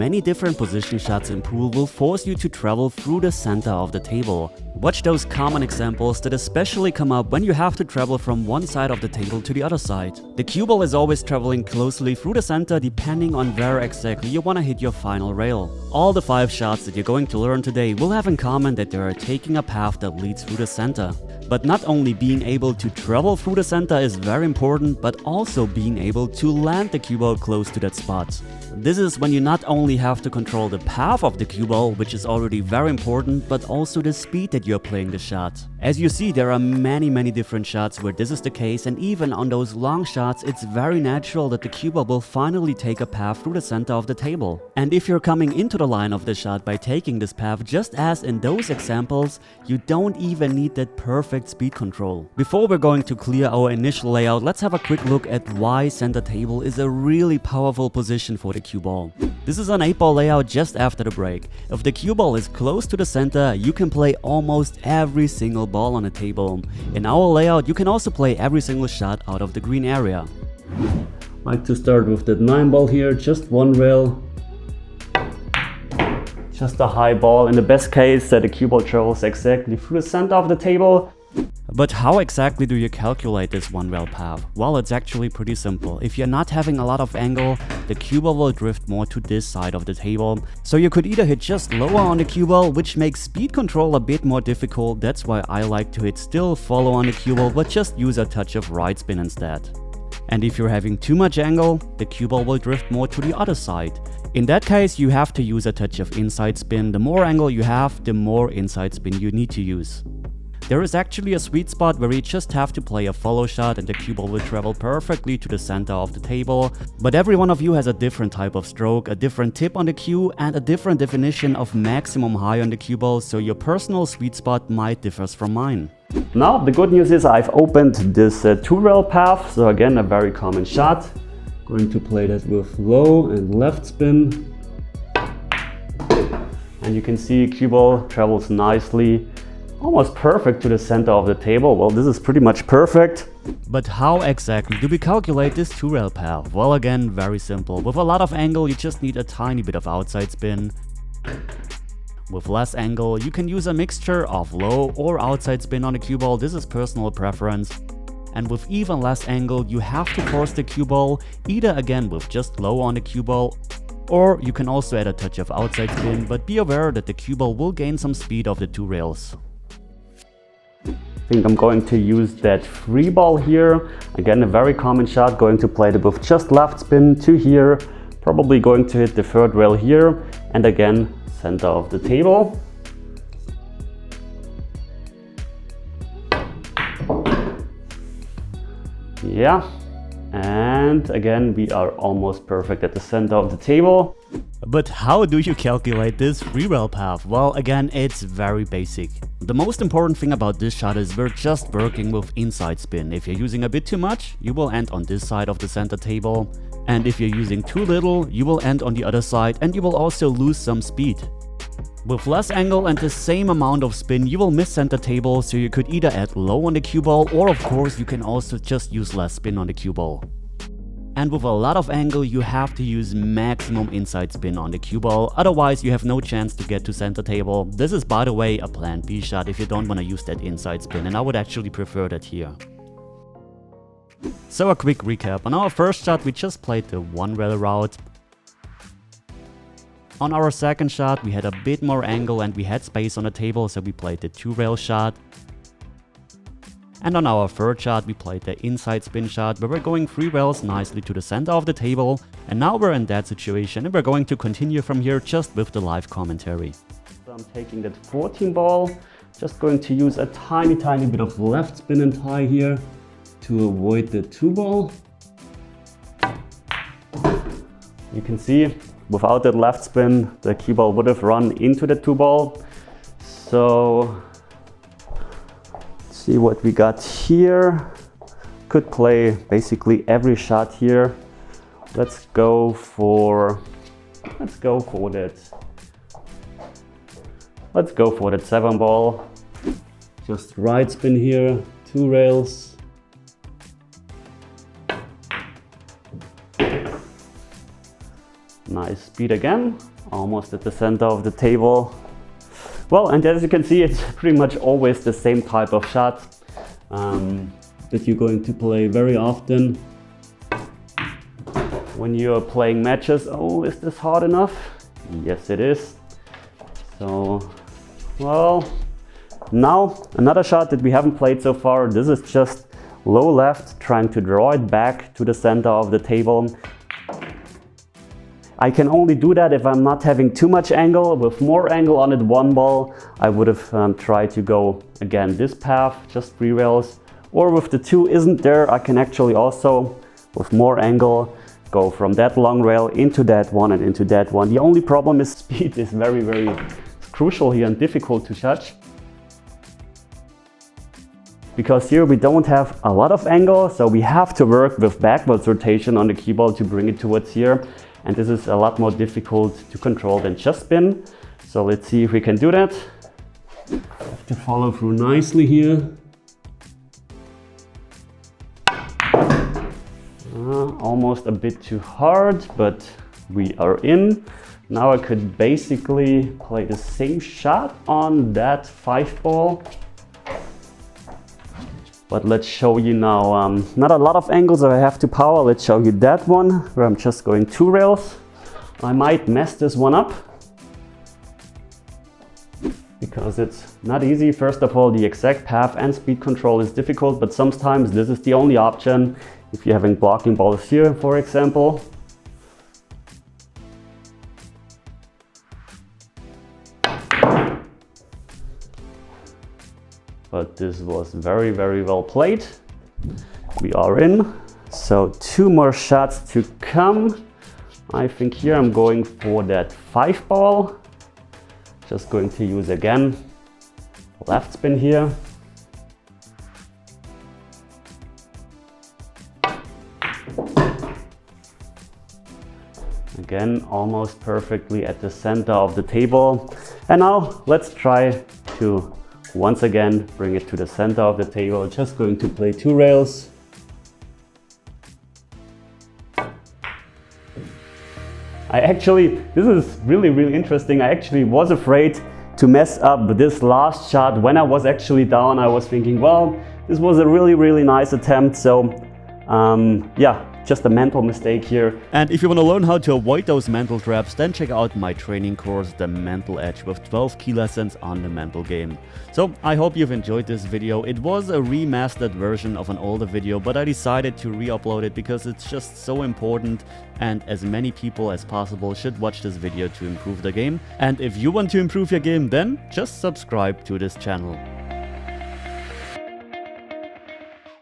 many different position shots in pool will force you to travel through the center of the table. Watch those common examples that especially come up when you have to travel from one side of the table to the other side. The cue ball is always traveling closely through the center depending on where exactly you want to hit your final rail. All the 5 shots that you're going to learn today will have in common that they are taking a path that leads through the center. But not only being able to travel through the center is very important, but also being able to land the cue ball close to that spot. This is when you not only have to control the path of the cue ball, which is already very important, but also the speed that you're playing the shot. As you see, there are many different shots where this is the case, and even on those long shots, it's very natural that the cue ball will finally take a path through the center of the table. And if you're coming into the line of the shot by taking this path, just as in those examples, you don't even need that perfect speed control. Before we're going to clear our initial layout, let's have a quick look at why center table is a really powerful position for the cue ball. This is an 8-ball layout just after the break. If the cue ball is close to the center, you can play almost every single ball on the table. In our layout, you can also play every single shot out of the green area. Like to start with that 9-ball here, just one rail. Just a high ball. In the best case, the cue ball travels exactly through the center of the table. But how exactly do you calculate this one rail path? Well, it's actually pretty simple. If you're not having a lot of angle, the cue ball will drift more to this side of the table. So you could either hit just lower on the cue ball, which makes speed control a bit more difficult. That's why I like to hit still follow on the cue ball, but just use a touch of right spin instead. And if you're having too much angle, the cue ball will drift more to the other side. In that case, you have to use a touch of inside spin. The more angle you have, the more inside spin you need to use. There is actually a sweet spot where you just have to play a follow shot and the cue ball will travel perfectly to the center of the table. But every one of you has a different type of stroke, a different tip on the cue, and a different definition of maximum high on the cue ball, so your personal sweet spot might differ from mine. Now, the good news is I've opened this 2-rail path, so again a very common shot. Going to play that with low and left spin. And you can see cue ball travels nicely, almost perfect to the center of the table. Well, this is pretty much perfect. But how exactly do we calculate this 2-rail path? Well, again, very simple. With a lot of angle, you just need a tiny bit of outside spin. With less angle, you can use a mixture of low or outside spin on the cue ball. This is personal preference. And with even less angle, you have to force the cue ball, either again with just low on the cue ball, or you can also add a touch of outside spin, but be aware that the cue ball will gain some speed off the 2 rails. I think I'm going to use that 3-ball here. Again, a very common shot, going to play it with just left spin to here, probably going to hit the 3rd rail here, and again, center of the table. Yeah, and again, we are almost perfect at the center of the table. But how do you calculate this 3-rail path? Well, again, it's very basic. The most important thing about this shot is we're just working with inside spin. If you're using a bit too much, you will end on this side of the center table. And if you're using too little, you will end on the other side and you will also lose some speed. With less angle and the same amount of spin, you will miss center table, so you could either add low on the cue ball, or of course you can also just use less spin on the cue ball. And with a lot of angle, you have to use maximum inside spin on the cue ball, otherwise you have no chance to get to center table. This is, by the way, a plan B shot if you don't want to use that inside spin, and I would actually prefer that here. So a quick recap. On our first shot we just played the 1-rail route. On our second shot we had a bit more angle and we had space on the table, so we played the 2-rail shot. And on our third shot we played the inside spin shot, where we're going 3 rails nicely to the center of the table. And now we're in that situation and we're going to continue from here just with the live commentary. So I'm taking that 14-ball, just going to use a tiny bit of left spin and tie here to avoid the 2-ball. You can see, without that left spin, the cue ball would have run into the 2-ball. So, let's see what we got here. Could play basically every shot here. Let's go for that. Let's go for that 7-ball. Just right spin here, 2 rails. Nice speed again. almost at the center of the table. Well, and as you can see, it's pretty much always the same type of shot that you're going to play very often when you're playing matches. Oh, is this hard enough? Yes, it is. So, well, now another shot that we haven't played so far. This is just low left, trying to draw it back to the center of the table. I can only do that if I'm not having too much angle. With more angle on it, one ball, I would have tried to go again this path, just 3 rails. Or with the 2 isn't there, I can actually also, with more angle, go from that long rail into that one and into that one. The only problem is speed is very, very crucial here and difficult to judge. Because here we don't have a lot of angle, so we have to work with backwards rotation on the cue ball to bring it towards here. And this is a lot more difficult to control than just spin. So let's see if we can do that. Have to follow through nicely here. Almost a bit too hard, but we are in. Now I could basically play the same shot on that 5 ball. But let's show you now, not a lot of angles that I have to power. Let's show you that one where I'm just going 2 rails. I might mess this one up because it's not easy. First of all, the exact path and speed control is difficult, but sometimes this is the only option. If you're having blocking balls here, for example. But this was very, very well played. We are in. So 2 more shots to come. I think here I'm going for that 5 ball. Just going to use again left spin here. Again, almost perfectly at the center of the table. And now let's try to once again bring it to the center of the table. Just going to play 2 rails. This is really, really interesting. I actually was afraid to mess up this last shot. When I was actually down, I was thinking, well, this was a really, really nice attempt. So yeah, just a mental mistake here. And if you want to learn how to avoid those mental traps, then check out my training course, The Mental Edge, with 12 key lessons on the mental game. So I hope you've enjoyed this video. It was a remastered version of an older video, but I decided to re-upload it because it's just so important and as many people as possible should watch this video to improve the game. And if you want to improve your game, then just subscribe to this channel.